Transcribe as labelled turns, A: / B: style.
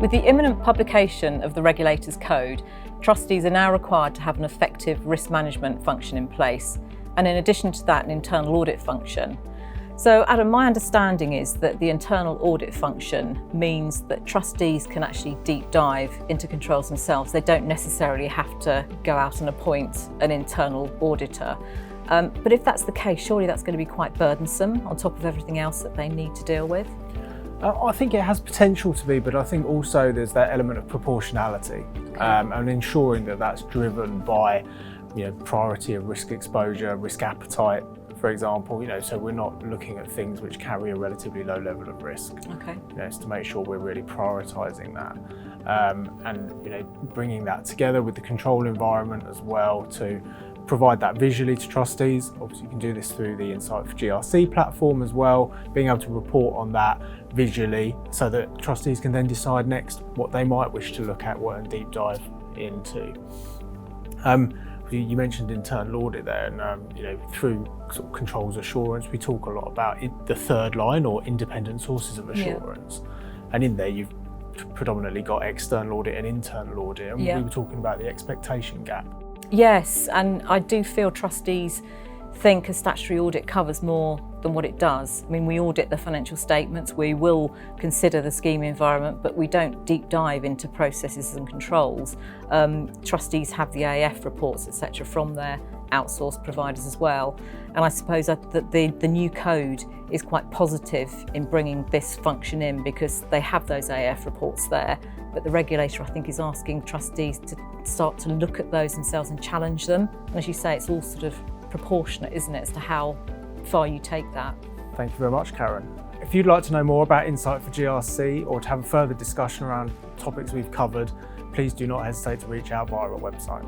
A: With the imminent publication of the regulator's code, trustees are now required to have an effective risk management function in place, and in addition to that, an internal audit function. So Adam, my understanding is that the internal audit function means that trustees can actually deep dive into controls themselves. They don't necessarily have to go out and appoint an internal auditor. But if that's the case, surely that's going to be quite burdensome on top of everything else that they need to deal with.
B: I think it has potential to be, but I think also there's that element of proportionality, and ensuring that that's driven by, priority of risk exposure, risk appetite, for example. So we're not looking at things which carry a relatively low level of risk.
A: Okay.
B: It's to make sure we're really prioritising that, and bringing that together with the control environment as well to provide that visually to trustees. Obviously you can do this through the Insight4GRC platform as well, being able to report on that visually so that trustees can then decide next what they might wish to look at, what and deep dive into. You mentioned internal audit there, and through sort of controls assurance, we talk a lot about the third line or independent sources of assurance. And in there you've predominantly got external audit and internal audit, and we were talking about the expectation gap.
A: Yes, and I do feel trustees think a statutory audit covers more than what it does. I mean, we audit the financial statements, we will consider the scheme environment, but we don't deep dive into processes and controls. Trustees have the AF reports, etc., from their outsourced providers as well. And I suppose that the new code is quite positive in bringing this function in because they have those AF reports there, but the regulator, I think, is asking trustees to start to look at those themselves and challenge them. And as you say, it's all sort of proportionate, isn't it, as to how far you take that.
B: Thank you very much, Karen. If you'd like to know more about Insight4GRC or to have a further discussion around topics we've covered, please do not hesitate to reach out via our website.